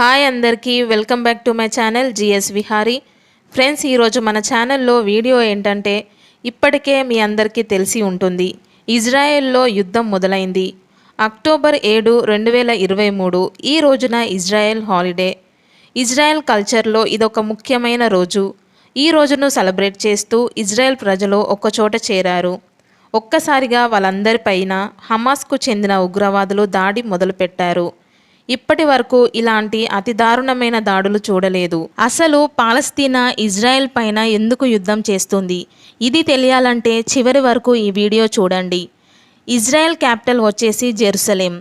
Hi అందరికీ welcome back to my channel G S Vihari. Friends, ఈరోజు మన ఛానల్లో వీడియో ఏంటంటే, ఇప్పటికే మీ అందరికీ తెలిసి ఉంటుంది, ఇజ్రాయెల్లో యుద్ధం మొదలైంది. అక్టోబర్ 7, 2023 ఈ రోజున ఇజ్రాయెల్ హాలిడే. ఇజ్రాయెల్ కల్చర్లో ఇదొక ముఖ్యమైన రోజు. ఈ రోజును సెలబ్రేట్ చేస్తూ ఇజ్రాయెల్ ప్రజలు ఒక్కచోట చేరారు. ఒక్కసారిగా వాళ్ళందరిపైన హమాస్కు చెందిన ఉగ్రవాదులు దాడి మొదలుపెట్టారు. ఇప్పటి వరకు ఇలాంటి అతి దారుణమైన దాడులు చూడలేదు. అసలు పాలస్తీనా ఇజ్రాయెల్ పైన ఎందుకు యుద్ధం చేస్తుంది? ఇది తెలియాలంటే చివరి వరకు ఈ వీడియో చూడండి. ఇజ్రాయెల్ క్యాపిటల్ వచ్చేసి జెరూసలేం.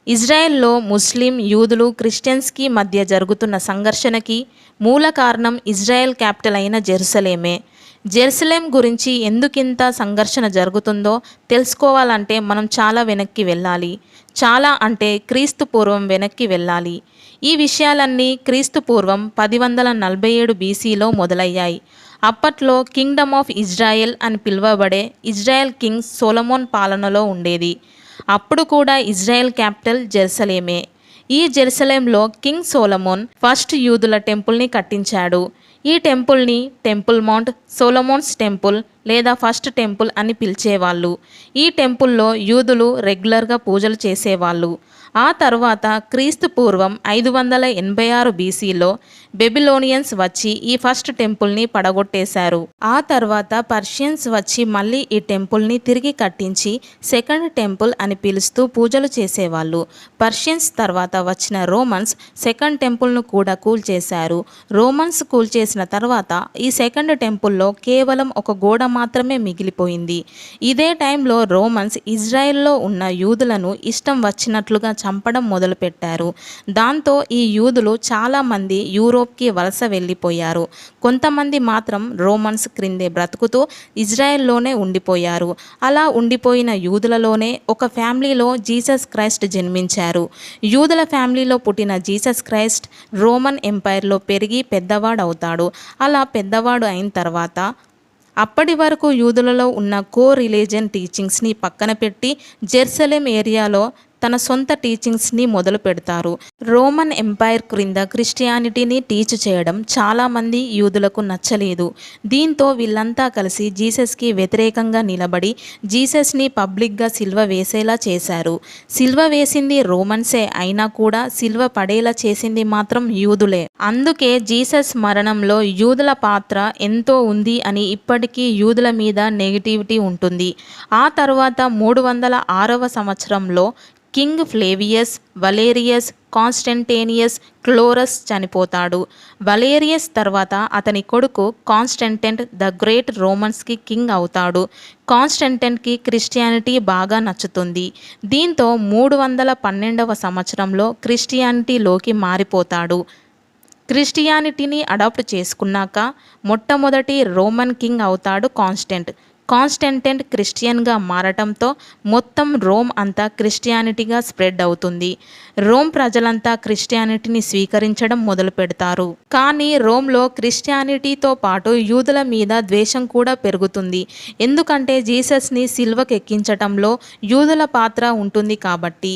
ఇజ్రాయెల్లో ముస్లిం, యూదులు, క్రిస్టియన్స్కి మధ్య జరుగుతున్న సంఘర్షణకి మూల కారణం ఇజ్రాయెల్ క్యాపిటల్ అయిన జెరూసలేమే. జెరూసలేం గురించి ఎందుకింత సంఘర్షణ జరుగుతుందో తెలుసుకోవాలంటే మనం చాలా వెనక్కి వెళ్ళాలి. చాలా అంటే క్రీస్తు పూర్వం వెనక్కి వెళ్ళాలి. ఈ విషయాలన్నీ క్రీస్తు పూర్వం 1047 బీసీలో మొదలయ్యాయి. అప్పట్లో కింగ్డమ్ ఆఫ్ ఇజ్రాయెల్ అని పిలువబడే ఇజ్రాయెల్ కింగ్ సొలొమోన్ పాలనలో ఉండేది. అప్పుడు కూడా ఇజ్రాయెల్ క్యాపిటల్ జెరూసలేమే. ఈ జెరూసలేంలో కింగ్ సొలొమోన్ ఫస్ట్ యూదుల టెంపుల్ని కట్టించాడు. ఈ టెంపుల్ని టెంపుల్ మౌంట్, సొలొమోన్స్ టెంపుల్ లేదా ఫస్ట్ టెంపుల్ అని పిలిచేవాళ్ళు. ఈ టెంపుల్లో యూదులు రెగ్యులర్గా పూజలు చేసేవాళ్ళు. ఆ తర్వాత క్రీస్తు పూర్వం 586 బీసీలో బెబిలోనియన్స్ వచ్చి ఈ ఫస్ట్ టెంపుల్ని పడగొట్టేశారు. ఆ తర్వాత పర్షియన్స్ వచ్చి మళ్ళీ ఈ టెంపుల్ని తిరిగి కట్టించి సెకండ్ టెంపుల్ అని పిలుస్తూ పూజలు చేసేవాళ్ళు. పర్షియన్స్ తర్వాత వచ్చిన రోమన్స్ సెకండ్ టెంపుల్ను కూడా కూల్చేశారు. రోమన్స్ కూల్చేసిన తర్వాత ఈ సెకండ్ టెంపుల్లో కేవలం ఒక గోడ మాత్రమే మిగిలిపోయింది. ఇదే టైంలో రోమన్స్ ఇజ్రాయెల్లో ఉన్న యూదులను ఇష్టం వచ్చినట్లుగా చంపడం మొదలుపెట్టారు. దాంతో ఈ యూదులు చాలామంది యూరోప్కి వలస వెళ్ళిపోయారు. కొంతమంది మాత్రం రోమన్స్ క్రిందే బ్రతుకుతూ ఇజ్రాయెల్లోనే ఉండిపోయారు. అలా ఉండిపోయిన యూదులలోనే ఒక ఫ్యామిలీలో జీసస్ క్రైస్ట్ జన్మించారు. యూదుల ఫ్యామిలీలో పుట్టిన జీసస్ క్రైస్ట్ రోమన్ ఎంపైర్లో పెరిగి పెద్దవాడవుతాడు. అలా పెద్దవాడు అయిన తర్వాత అప్పటి వరకు యూదులలో ఉన్న కో రిలీజియన్ టీచింగ్స్ని పక్కన పెట్టి జెరూసలేం ఏరియాలో తన సొంత టీచింగ్స్ని మొదలు పెడతారు. రోమన్ ఎంపైర్ క్రింద క్రిస్టియానిటీని టీచ్ చేయడం చాలామంది యూదులకు నచ్చలేదు. దీంతో వీళ్ళంతా కలిసి జీసస్కి వ్యతిరేకంగా నిలబడి జీసస్ని పబ్లిక్గా సిల్వ వేసేలా చేశారు. సిల్వ వేసింది రోమన్సే అయినా కూడా సిల్వ పడేలా చేసింది మాత్రం యూదులే. అందుకే జీసస్ మరణంలో యూదుల పాత్ర ఎంతో ఉంది అని ఇప్పటికీ యూదుల మీద నెగిటివిటీ ఉంటుంది. ఆ తర్వాత 306వ సంవత్సరంలో కింగ్ ఫ్లేవియస్, వలేరియస్, కాన్స్టంటేనియస్, క్లోరస్ చనిపోతాడు. వలేరియస్ తర్వాత అతని కొడుకు కాన్స్టంటైన్ ద గ్రేట్ రోమన్స్కి కింగ్ అవుతాడు. కాన్స్టంటైన్కి క్రిస్టియానిటీ బాగా నచ్చుతుంది. దీంతో 312వ సంవత్సరంలో క్రిస్టియానిటీలోకి మారిపోతాడు. క్రిస్టియానిటీని అడాప్ట్ చేసుకున్నాక మొట్టమొదటి రోమన్ కింగ్ అవుతాడు కాన్స్టంటైన్ క్రిస్టియన్గా మారటంతో మొత్తం రోమ్ అంతా క్రిస్టియానిటీగా స్ప్రెడ్ అవుతుంది. రోమ్ ప్రజలంతా క్రిస్టియానిటీని స్వీకరించడం మొదలు పెడతారు. కానీ రోమ్లో క్రిస్టియానిటీతో పాటు యూదుల మీద ద్వేషం కూడా పెరుగుతుంది. ఎందుకంటే జీసస్ని సిల్వకు ఎక్కించటంలో యూదుల పాత్ర ఉంటుంది కాబట్టి.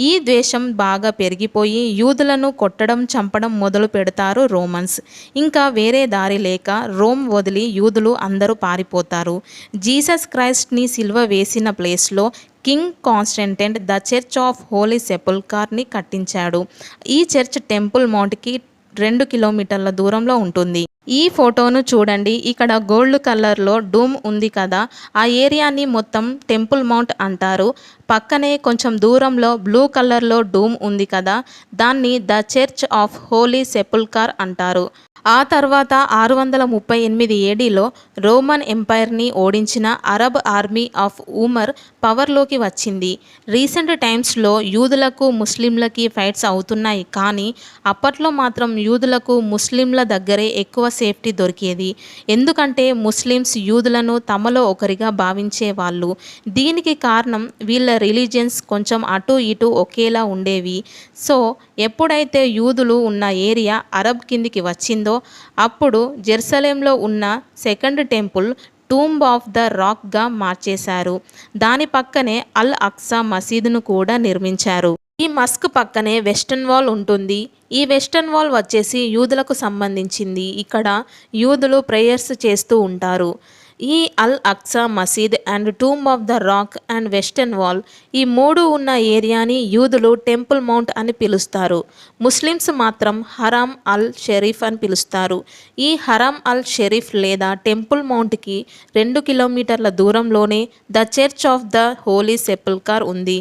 ఈ ద్వేషం బాగా పెరిగిపోయి యూదులను కొట్టడం, చంపడం మొదలు పెడతారు రోమన్స్. ఇంకా వేరే దారి లేక రోమ్ వదిలి యూదులు అందరూ పారిపోతారు. జీసస్ క్రైస్ట్ని సిల్వ వేసిన ప్లేస్లో king Constantine the church of holy సెపుల్క్రని కట్టించాడు. ఈ చర్చ్ టెంపుల్ మౌంట్కి 2 కిలోమీటర్ల దూరంలో ఉంటుంది. ఈ ఫోటోను చూడండి. ఇక్కడ గోల్డ్ కలర్లో డూమ్ ఉంది కదా, ఆ ఏరియాని మొత్తం టెంపుల్ మౌంట్ అంటారు. పక్కనే కొంచెం దూరంలో బ్లూ కలర్లో డూమ్ ఉంది కదా, దాన్ని ద చర్చ్ ఆఫ్ హోలీ సెపుల్క్ర అంటారు. ఆ తర్వాత 638 ఏడీలో రోమన్ ఎంపైర్ని ఓడించిన అరబ్ ఆర్మీ ఆఫ్ ఉమర్ పవర్లోకి వచ్చింది. రీసెంట్ టైమ్స్లో యూదులకు ముస్లింలకి ఫైట్స్ అవుతున్నాయి. కానీ అప్పట్లో మాత్రం యూదులకు ముస్లింల దగ్గరే ఎక్కువ సేఫ్టీ దొరికేది. ఎందుకంటే ముస్లిమ్స్ యూదులను తమలో ఒకరిగా భావించేవాళ్ళు. దీనికి కారణం వీళ్ళ రిలీజియన్స్ కొంచెం అటు ఇటు ఒకేలా ఉండేవి. సో ఎప్పుడైతే యూదులు ఉన్న ఏరియా అరబ్ కిందికి వచ్చిందో అప్పుడు జెరూసలేంలో ఉన్న second temple tomb of the రాక్గా మార్చేశారు. దాని పక్కనే అల్ అక్సా మసీదును కూడా నిర్మించారు. ఈ మస్క్ పక్కనే వెస్టర్న్ వాల్ ఉంటుంది. ఈ వెస్టర్న్ వాల్ వచ్చేసి యూదులకు సంబంధించింది. ఇక్కడ యూదులు ప్రేయర్స్ చేస్తూ ఉంటారు. ఈ అల్ అక్సా మసీద్ and tomb of the rock and western wall, ఈ మూడు ఉన్న ఏరియాని యూదులు టెంపుల్ మౌంట్ అని పిలుస్తారు. ముస్లిమ్స్ మాత్రం హరామ్ అల్ షరీఫ్ అని పిలుస్తారు. ఈ హరామ్ అల్ షరీఫ్ లేదా టెంపుల్ మౌంట్కి 2 కిలోమీటర్ల దూరంలోనే the church of the holy sepulchre ఉంది.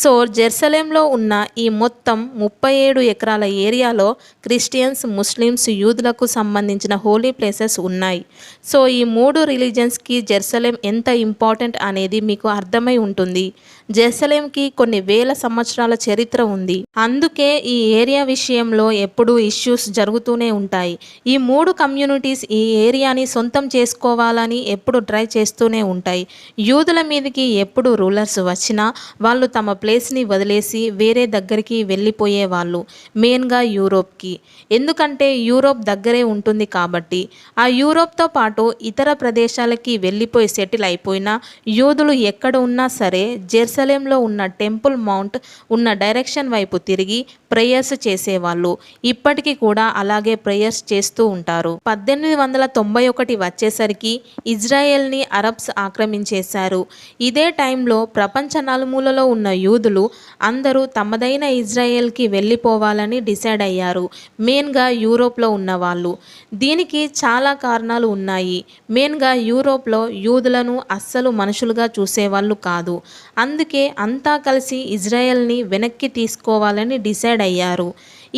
సో జెరూసలేంలో ఉన్న ఈ మొత్తం 37 ఎకరాల ఏరియాలో క్రిస్టియన్స్, ముస్లిమ్స్, యూదులకు సంబంధించిన హోలీ ప్లేసెస్ ఉన్నాయి. సో ఈ 3 రిలీజన్స్కి జెరూసలేం ఎంత ఇంపార్టెంట్ అనేది మీకు అర్థమై ఉంటుంది. జెరూసలేంకి కొన్ని వేల సంవత్సరాల చరిత్ర ఉంది. అందుకే ఈ ఏరియా విషయంలో ఎప్పుడూ ఇష్యూస్ జరుగుతూనే ఉంటాయి. ఈ 3 కమ్యూనిటీస్ ఈ ఏరియాని సొంతం చేసుకోవాలని ఎప్పుడు ట్రై చేస్తూనే ఉంటాయి. యూదుల మీదకి ఎప్పుడు రూలర్స్ వచ్చినా వాళ్ళు తమ ప్లేస్ని వదిలేసి వేరే దగ్గరికి వెళ్ళిపోయేవాళ్ళు, మెయిన్గా యూరోప్కి. ఎందుకంటే యూరోప్ దగ్గరే ఉంటుంది కాబట్టి. ఆ యూరోప్తో పాటు ఇతర ప్రదేశాలకి వెళ్ళిపోయి సెటిల్ అయిపోయినా యూదులు ఎక్కడ ఉన్నా సరే జెరూసలేంలో ఉన్న టెంపుల్ మౌంట్ ఉన్న డైరెక్షన్ వైపు తిరిగి ప్రేయర్స్ చేసేవాళ్ళు. ఇప్పటికీ కూడా అలాగే ప్రేయర్స్ చేస్తూ ఉంటారు. 1891 వచ్చేసరికి ఇజ్రాయెల్ని అరబ్స్ ఆక్రమించేశారు. ఇదే టైంలో ప్రపంచ నలుమూలలో ఉన్న యూదులు అందరూ తమదైన ఇజ్రాయెల్కి వెళ్ళిపోవాలని డిసైడ్ అయ్యారు, మెయిన్గా యూరోప్లో ఉన్నవాళ్ళు. దీనికి చాలా కారణాలు ఉన్నాయి. మెయిన్గా యూరోప్లో యూదులను అస్సలు మనుషులుగా చూసేవాళ్ళు కాదు. అందుకే అంతా కలిసి ఇజ్రాయెల్ని వెనక్కి తీసుకోవాలని డిసైడ్ అయ్యారు.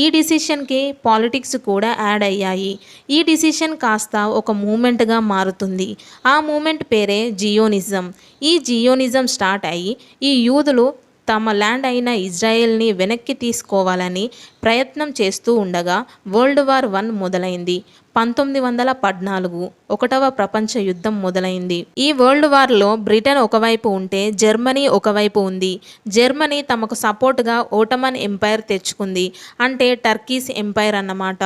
ఈ డిసిషన్కి పాలిటిక్స్ కూడా యాడ్ అయ్యాయి. ఈ డిసిషన్ కాస్త ఒక మూమెంట్గా మారుతుంది. ఆ మూమెంట్ పేరే జియోనిజం. ఈ జియోనిజం స్టార్ట్ అయ్యి ఈ యూదులు తమ ల్యాండ్ అయిన ఇజ్రాయెల్ని వెనక్కి తీసుకోవాలని ప్రయత్నం చేస్తూ ఉండగా వరల్డ్ వార్ 1 మొదలైంది. 1914 ఒకటవ ప్రపంచ యుద్ధం మొదలైంది. ఈ వరల్డ్ వార్లో బ్రిటన్ ఒకవైపు ఉంటే జర్మనీ ఒకవైపు ఉంది. జర్మనీ తమకు సపోర్ట్గా ఓటమన్ ఎంపైర్ తెచ్చుకుంది, అంటే టర్కీస్ ఎంపైర్ అన్నమాట.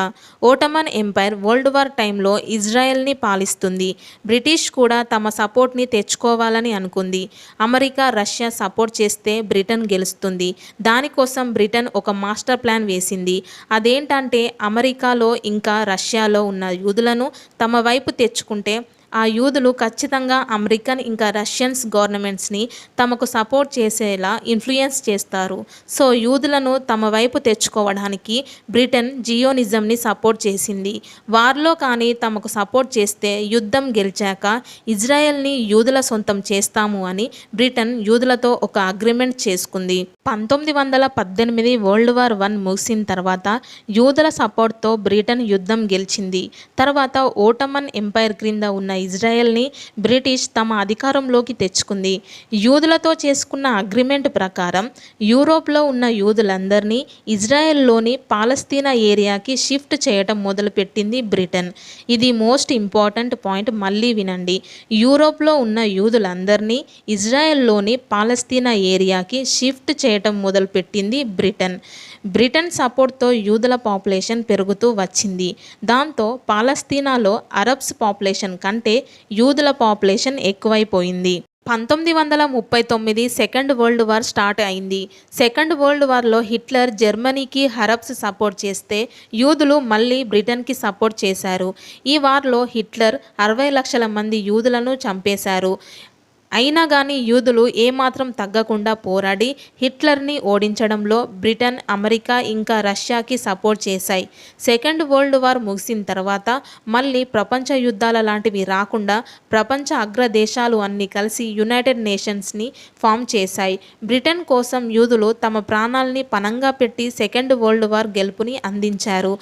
ఓటమన్ ఎంపైర్ వరల్డ్ వార్ టైంలో ఇజ్రాయెల్ని పాలిస్తుంది. బ్రిటిష్ కూడా తమ సపోర్ట్ని తెచ్చుకోవాలని అనుకుంది. అమెరికా, రష్యా సపోర్ట్ చేస్తే బ్రిటన్ గెలుస్తుంది. దానికోసం బ్రిటన్ ఒక మాస్టర్ ప్లాన్ వేసింది. అదేంటంటే అమెరికాలో ఇంకా రష్యాలో ఉన్న యూదులను తమ వైపు తెచ్చుకుంటే ఆ యూదులు ఖచ్చితంగా అమెరికన్ ఇంకా రష్యన్స్ గవర్నమెంట్స్ని తమకు సపోర్ట్ చేసేలా ఇన్ఫ్లుయెన్స్ చేస్తారు. సో యూదులను తమ వైపు తెచ్చుకోవడానికి బ్రిటన్ జియోనిజంని సపోర్ట్ చేసింది. వార్లో కానీ తమకు సపోర్ట్ చేస్తే యుద్ధం గెలిచాక ఇజ్రాయెల్ని యూదుల సొంతం చేస్తాము అని బ్రిటన్ యూదులతో ఒక అగ్రిమెంట్ చేసుకుంది. 1918 వరల్డ్ వార్ 1 ముగిసిన తర్వాత యూదుల సపోర్ట్తో బ్రిటన్ యుద్ధం గెలిచింది. తర్వాత ఓటమన్ ఎంపైర్ క్రింద ఉన్న ఇజ్రాయెల్ని బ్రిటిష్ తమ అధికారంలోకి తెచ్చుకుంది. యూదులతో చేసుకున్న అగ్రిమెంట్ ప్రకారం యూరోప్లో ఉన్న యూదులందరినీ ఇజ్రాయెల్లోని పాలస్తీనా ఏరియాకి షిఫ్ట్ చేయటం మొదలుపెట్టింది బ్రిటన్. ఇది మోస్ట్ ఇంపార్టెంట్ పాయింట్, మళ్ళీ వినండి. యూరోప్లో ఉన్న యూదులందరినీ ఇజ్రాయెల్లోని పాలస్తీనా ఏరియాకి షిఫ్ట్ చేయటం మొదలుపెట్టింది బ్రిటన్. బ్రిటన్ సపోర్ట్తో యూదుల పాపులేషన్ పెరుగుతూ వచ్చింది. దాంతో పాలస్తీనాలో అరబ్స్ పాపులేషన్ కంటే యూదుల పాపులేషన్ ఎక్కువైపోయింది. 1939 సెకండ్ వరల్డ్ వార్ స్టార్ట్ అయింది. సెకండ్ వరల్డ్ వార్లో హిట్లర్ జర్మనీకి అరబ్స్ సపోర్ట్ చేస్తే యూదులు మళ్ళీ బ్రిటన్కి సపోర్ట్ చేశారు. ఈ వార్లో హిట్లర్ 60 లక్షల మంది యూదులను చంపేశారు. అయినా కానీ యూదులు ఏమాత్రం తగ్గకుండా పోరాడి హిట్లర్ని ఓడించడంలో బ్రిటన్, అమెరికా ఇంకా రష్యాకి సపోర్ట్ చేశాయి. సెకండ్ వరల్డ్ వార్ ముగిసిన తర్వాత మళ్ళీ ప్రపంచ యుద్ధాల లాంటివి రాకుండా ప్రపంచ అగ్రదేశాలు అన్నీ కలిసి యునైటెడ్ నేషన్స్ని ఫామ్ చేశాయి. బ్రిటన్ కోసం యూదులు తమ ప్రాణాలని పణంగా పెట్టి సెకండ్ వరల్డ్ వార్ గెలుపుని అందించారు.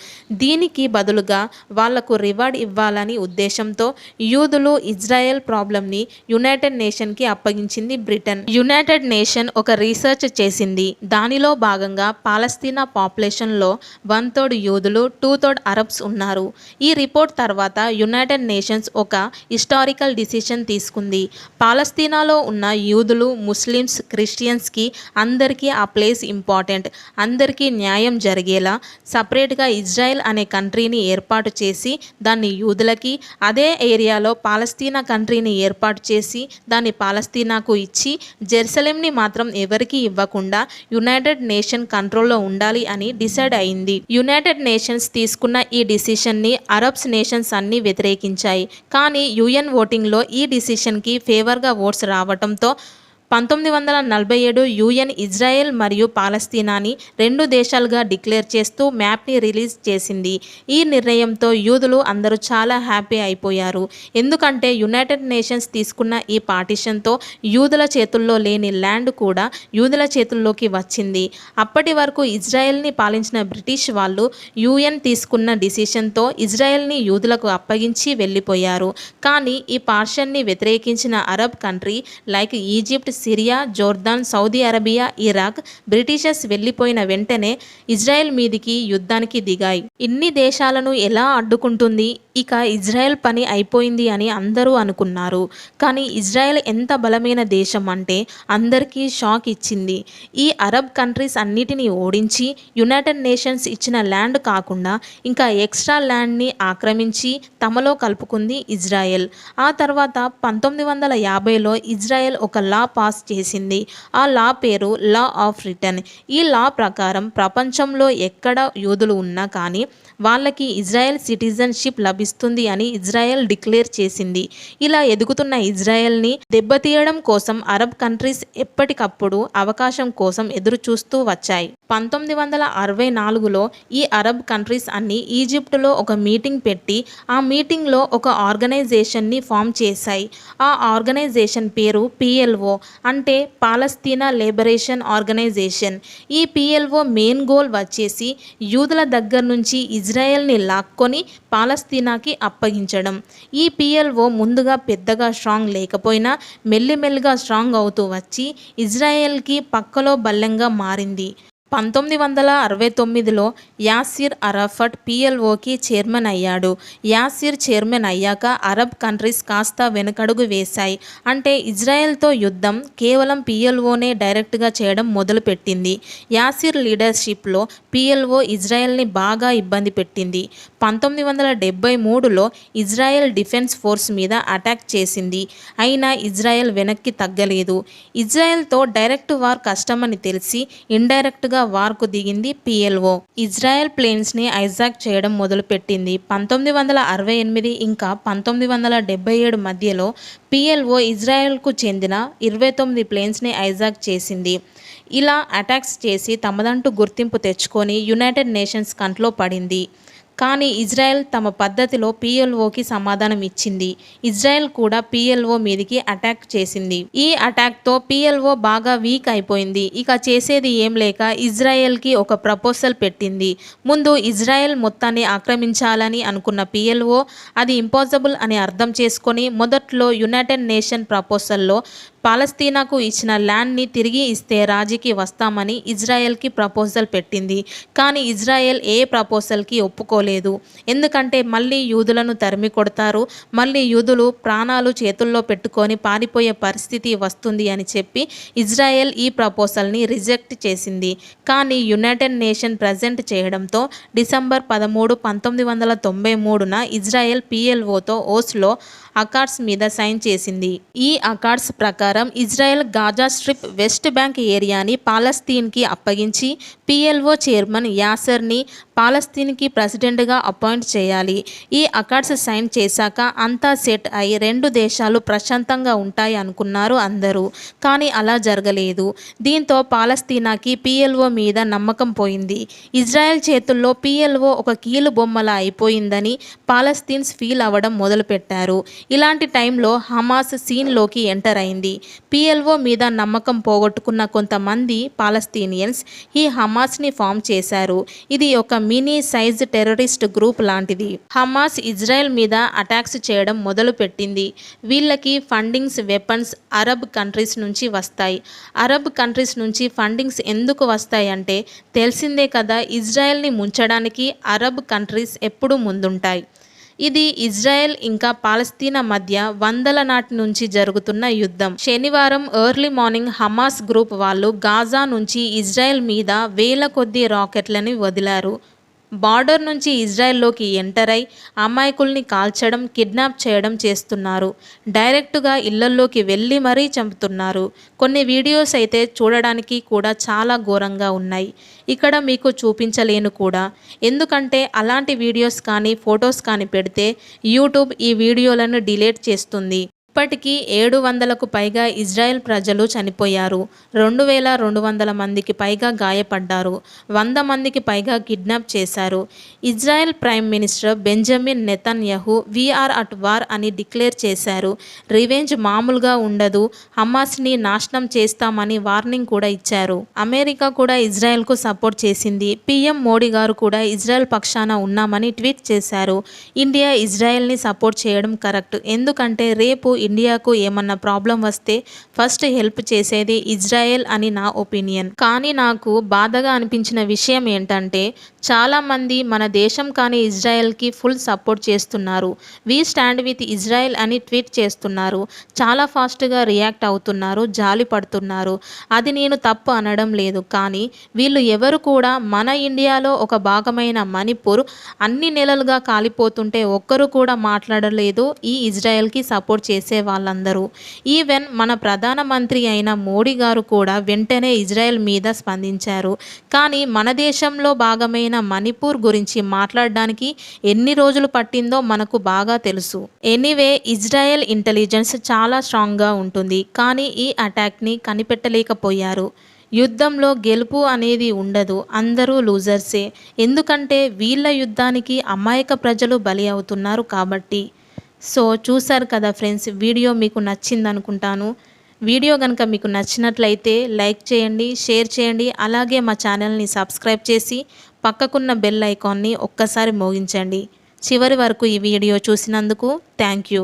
దీనికి బదులుగా వాళ్లకు రివార్డ్ ఇవ్వాలని ఉద్దేశంతో యూదులు ఇజ్రాయెల్ ప్రాబ్లంని యునైటెడ్ నేషన్కి అప్పగించింది బ్రిటన్. యునైటెడ్ నేషన్ ఒక రీసెర్చ్ చేసింది. దానిలో భాగంగా పాలస్తీనా పాపులేషన్లో 1/3 యూదులు, 2/3 అరబ్స్ ఉన్నారు. ఈ రిపోర్ట్ తర్వాత యునైటెడ్ నేషన్స్ ఒక హిస్టారికల్ డిసిషన్ తీసుకుంది. పాలస్తీనాలో ఉన్న యూదులు, ముస్లిమ్స్, క్రిస్టియన్స్కి అందరికీ ఆ ప్లేస్ ఇంపార్టెంట్, అందరికీ న్యాయం జరిగేలా సపరేట్గా ఇజ్రాయెల్ అనే కంట్రీని ఏర్పాటు చేసి దాన్ని యూదులకి, అదే ఏరియాలో పాలస్తీనా కంట్రీని ఏర్పాటు చేసి దాన్ని ప్రాంతాన్ని పాలస్తీనాకు ఇచ్చి జెరూసలేంని మాత్రం ఎవరికీ ఇవ్వకుండా యునైటెడ్ నేషన్ కంట్రోల్లో ఉండాలి అని డిసైడ్ అయింది. యునైటెడ్ నేషన్స్ తీసుకున్న ఈ డిసిషన్ని అరబ్స్ నేషన్స్ అన్ని వ్యతిరేకించాయి. కానీ యుఎన్ ఓటింగ్లో ఈ డిసిషన్కి ఫేవర్గా ఓట్స్ రావడంతో 1947 యుఎన్ ఇజ్రాయెల్ మరియు పాలస్తీనాని రెండు దేశాలుగా డిక్లేర్ చేస్తూ మ్యాప్ని రిలీజ్ చేసింది. ఈ నిర్ణయంతో యూదులు అందరూ చాలా హ్యాపీ అయిపోయారు. ఎందుకంటే యునైటెడ్ నేషన్స్ తీసుకున్న ఈ పార్టిషన్తో యూదుల చేతుల్లో లేని ల్యాండ్ కూడా యూదుల చేతుల్లోకి వచ్చింది. అప్పటి వరకు ఇజ్రాయెల్ని పాలించిన బ్రిటిష్ వాళ్ళు యుఎన్ తీసుకున్న డిసిషన్తో ఇజ్రాయెల్ని యూదులకు అప్పగించి వెళ్ళిపోయారు. కానీ ఈ పార్షన్ని వ్యతిరేకించిన Arab country like Egypt, Syria, Jordan, Saudi Arabia, Iraq Britishers వెళ్ళిపోయిన వెంటనే ఇజ్రాయెల్ మీదికి యుద్ధానికి దిగాయి. ఇన్ని దేశాలను ఎలా అడ్డుకుంటుంది? ఇక ఇజ్రాయెల్ పని అయిపోయింది అని అందరూ అనుకున్నారు. కానీ ఇజ్రాయెల్ ఎంత బలమైన దేశం అంటే అందరికీ షాక్ ఇచ్చింది. ఈ అరబ్ కంట్రీస్ అన్నిటినీ ఓడించి యునైటెడ్ నేషన్స్ ఇచ్చిన ల్యాండ్ కాకుండా ఇంకా ఎక్స్ట్రా ల్యాండ్ని ఆక్రమించి తమలో కలుపుకుంది ఇజ్రాయెల్. ఆ తర్వాత 1950లో ఇజ్రాయెల్ ఒక లా పాస్ చేసింది. ఆ లా పేరు లా ఆఫ్ రిటర్న్. ఈ లా ప్రకారం ప్రపంచంలో ఎక్కడ యూదులు ఉన్నా కానీ వాళ్ళకి ఇజ్రాయెల్ సిటిజన్షిప్ లభిస్తుంది అని ఇజ్రాయెల్ డిక్లేర్ చేసింది. ఇలా ఎదుగుతున్న ఇజ్రాయెల్ని దెబ్బతీయడం కోసం అరబ్ కంట్రీస్ ఎప్పటికప్పుడు అవకాశం కోసం ఎదురు చూస్తూ వచ్చాయి. 1964లో ఈ అరబ్ కంట్రీస్ అన్ని ఈజిప్టులో ఒక మీటింగ్ పెట్టి ఆ మీటింగ్లో ఒక ఆర్గనైజేషన్ని ఫామ్ చేశాయి. ఆ ఆర్గనైజేషన్ పేరు PLO అంటే పాలస్తీనా లిబరేషన్ ఆర్గనైజేషన్. ఈ PLO మెయిన్ గోల్ వచ్చేసి యూదుల దగ్గర నుంచి ఇజ్రాయెల్ని లాక్కొని పాలస్తీనాకి అప్పగించడం. ఈ PLO ముందుగా పెద్దగా స్ట్రాంగ్ లేకపోయినా మెల్లిమెల్లిగా స్ట్రాంగ్ అవుతూ వచ్చి ఇజ్రాయెల్కి పక్కలో బల్లెంగా మారింది. 1969లో యాసిర్ అరాఫట్ PLOకి చైర్మన్ అయ్యాడు. యాసిర్ చైర్మన్ అయ్యాక అరబ్ కంట్రీస్ కాస్త వెనుకడుగు వేశాయి. అంటే ఇజ్రాయెల్తో యుద్ధం కేవలం PLOనే డైరెక్ట్గా చేయడం మొదలుపెట్టింది. యాసిర్ లీడర్షిప్లో PLO ఇజ్రాయెల్ని బాగా ఇబ్బంది పెట్టింది. 1973లో ఇజ్రాయెల్ డిఫెన్స్ ఫోర్స్ మీద అటాక్ చేసింది. అయినా ఇజ్రాయెల్ వెనక్కి తగ్గలేదు. ఇజ్రాయెల్తో డైరెక్ట్ వార్ కష్టమని తెలిసి ఇండైరెక్ట్గా వార్కు దిగింది PLO. ఇజ్రాయెల్ ప్లేన్స్ని హైజాక్ చేయడం మొదలుపెట్టింది. 1968 ఇంకా 1977 మధ్యలో PLO ఇజ్రాయెల్కు చెందిన 29 ప్లేన్స్ని హైజాక్ చేసింది. ఇలా అటాక్స్ చేసి తమదంటూ గుర్తింపు తెచ్చుకొని యునైటెడ్ నేషన్స్ కంట్లో పడింది. కానీ ఇజ్రాయెల్ తమ పద్ధతిలో PLOకి సమాధానం ఇచ్చింది. ఇజ్రాయెల్ కూడా PLO మీదికి అటాక్ చేసింది. ఈ అటాక్తో PLO బాగా వీక్ అయిపోయింది. ఇక చేసేది ఏం లేక ఇజ్రాయెల్కి ఒక ప్రపోజల్ పెట్టింది. ముందు ఇజ్రాయెల్ మొత్తాన్ని ఆక్రమించాలని అనుకున్న PLO అది ఇంపాసిబుల్ అని అర్థం చేసుకొని మొదట్లో యునైటెడ్ నేషన్ ప్రపోజల్లో పాలస్తీనాకు ఇచ్చిన ల్యాండ్ని తిరిగి ఇస్తే రాజీకి వస్తామని ఇజ్రాయెల్కి ప్రపోజల్ పెట్టింది. కానీ ఇజ్రాయెల్ ఏ ప్రపోజల్కి ఒప్పుకోలేదు. ఎందుకంటే మళ్ళీ యూదులను తరిమి కొడతారు, మళ్ళీ యూదులు ప్రాణాలు చేతుల్లో పెట్టుకొని పారిపోయే పరిస్థితి వస్తుంది అని చెప్పి ఇజ్రాయెల్ ఈ ప్రపోజల్ని రిజెక్ట్ చేసింది. కానీ యునైటెడ్ నేషన్ ప్రెజెంట్ చేయడంతో డిసెంబర్ 13, 1993న ఇజ్రాయెల్ PLOతో ఓస్లో అకార్డ్స్ మీద సైన్ చేసింది. ఈ అకార్డ్స్ ప్రకారం Israel Gaza strip, west bank ఏరియాని పాలస్తీన్కి అప్పగించి PLO చైర్మన్ యాసర్ని పాలస్తీన్కి ప్రెసిడెంట్గా అపాయింట్ చేయాలి. ఈ అకార్డ్స్ సైన్ చేశాక అంతా సెట్ అయి రెండు దేశాలు ప్రశాంతంగా ఉంటాయి అనుకున్నారు అందరూ. కానీ అలా జరగలేదు. దీంతో పాలస్తీనాకి PLO మీద నమ్మకం పోయింది. ఇజ్రాయెల్ చేతుల్లో PLO ఒక కీలు బొమ్మలా అయిపోయిందని పాలస్తీన్స్ ఫీల్ అవ్వడం మొదలుపెట్టారు. ఇలాంటి టైంలో హమాస్ సీన్లోకి ఎంటర్ అయింది. PLO మీద నమ్మకం పోగొట్టుకున్న కొంతమంది పాలస్తీనియన్స్ ఈ హమాస్ని ఫామ్ చేశారు. ఇది ఒక మినీ సైజ్ టెర్రరిస్ట్ గ్రూప్ లాంటిది. హమాస్ ఇజ్రాయెల్ మీద అటాక్స్ చేయడం మొదలుపెట్టింది. వీళ్ళకి ఫండింగ్స్, వెపన్స్ అరబ్ కంట్రీస్ నుంచి వస్తాయి. అరబ్ కంట్రీస్ నుంచి ఫండింగ్స్ ఎందుకు వస్తాయి అంటే తెలిసిందే కదా, ఇజ్రాయెల్ని ముంచడానికి అరబ్ కంట్రీస్ ఎప్పుడూ ముందుంటాయి. ఇది ఇజ్రాయెల్ ఇంకా పాలస్తీనా మధ్య వందల నాటి నుంచి జరుగుతున్న యుద్ధం. శనివారం ఎర్లీ మార్నింగ్ హమాస్ గ్రూప్ వాళ్ళు గాజా నుంచి ఇజ్రాయెల్ మీద వేల కొద్దీ రాకెట్లని వదిలారు. బార్డర్ నుంచి ఇజ్రాయెల్లోకి ఎంటర్ అయి అమాయకుల్ని కాల్చడం, కిడ్నాప్ చేయడం చేస్తున్నారు. డైరెక్టుగా ఇళ్లల్లోకి వెళ్ళి మరీ చంపుతున్నారు. కొన్ని వీడియోస్ అయితే చూడడానికి కూడా చాలా ఘోరంగా ఉన్నాయి. ఇక్కడ మీకు చూపించలేను కూడా. ఎందుకంటే అలాంటి వీడియోస్ కానీ ఫొటోస్ కానీ పెడితే యూట్యూబ్ ఈ వీడియోలను డిలీట్ చేస్తుంది. ఇప్పటికీ 700కు పైగా ఇజ్రాయెల్ ప్రజలు చనిపోయారు. 2200 మందికి పైగా గాయపడ్డారు. 100 మందికి పైగా కిడ్నాప్ చేశారు. Israel prime minister Benjamin Netanyahu we are at war అని డిక్లేర్ చేశారు. రివెంజ్ మామూలుగా ఉండదు, హమాస్ని నాశనం చేస్తామని వార్నింగ్ కూడా ఇచ్చారు. అమెరికా కూడా ఇజ్రాయెల్కు సపోర్ట్ చేసింది. పీఎం మోడీ గారు కూడా ఇజ్రాయెల్ పక్షాన ఉన్నామని ట్వీట్ చేశారు. ఇండియా ఇజ్రాయెల్ని సపోర్ట్ చేయడం కరెక్ట్. ఎందుకంటే రేపు ఇండియాకు ఏమన్నా ప్రాబ్లం వస్తే ఫస్ట్ హెల్ప్ చేసేది ఇజ్రాయెల్ అని నా ఒపీనియన్. కానీ నాకు బాధగా అనిపించిన విషయం ఏంటంటే చాలామంది మన దేశం కానీ ఇజ్రాయెల్కి ఫుల్ సపోర్ట్ చేస్తున్నారు. వీ స్టాండ్ విత్ ఇజ్రాయెల్ అని ట్వీట్ చేస్తున్నారు. చాలా ఫాస్ట్గా రియాక్ట్ అవుతున్నారు, జాలి పడుతున్నారు. అది నేను తప్పు అనడం లేదు. కానీ వీళ్ళు ఎవరు కూడా మన ఇండియాలో ఒక భాగమైన మణిపూర్ అన్ని నెలలుగా కాలిపోతుంటే ఒక్కరు కూడా మాట్లాడలేదు ఈ ఇజ్రాయెల్కి సపోర్ట్ చేసే వాళ్ళందరూ. ఈవెన్ మన ప్రధానమంత్రి అయిన మోడీ గారు కూడా వెంటనే ఇజ్రాయెల్ మీద స్పందించారు. కానీ మన దేశంలో భాగమైన మణిపూర్ గురించి మాట్లాడడానికి ఎన్ని రోజులు పట్టిందో మనకు బాగా తెలుసు. ఎనీవే, ఇజ్రాయెల్ ఇంటెలిజెన్స్ చాలా స్ట్రాంగ్గా ఉంటుంది. కానీ ఈ అటాక్ని కనిపెట్టలేకపోయారు. యుద్ధంలో గెలుపు అనేది ఉండదు, అందరూ లూజర్సే. ఎందుకంటే వీళ్ళ యుద్ధానికి అమాయక ప్రజలు బలి అవుతున్నారు కాబట్టి. సో చూసారు కదా ఫ్రెండ్స్, వీడియో మీకు నచ్చింది అనుకుంటాను. వీడియో కనుక మీకు నచ్చినట్లయితే లైక్ చేయండి, షేర్ చేయండి. అలాగే మా ఛానల్ని సబ్స్క్రైబ్ చేసి పక్కకున్న బెల్ ఐకాన్ని ఒక్కసారి మోగించండి. చివరి వరకు ఈ వీడియో చూసినందుకు థ్యాంక్ యూ.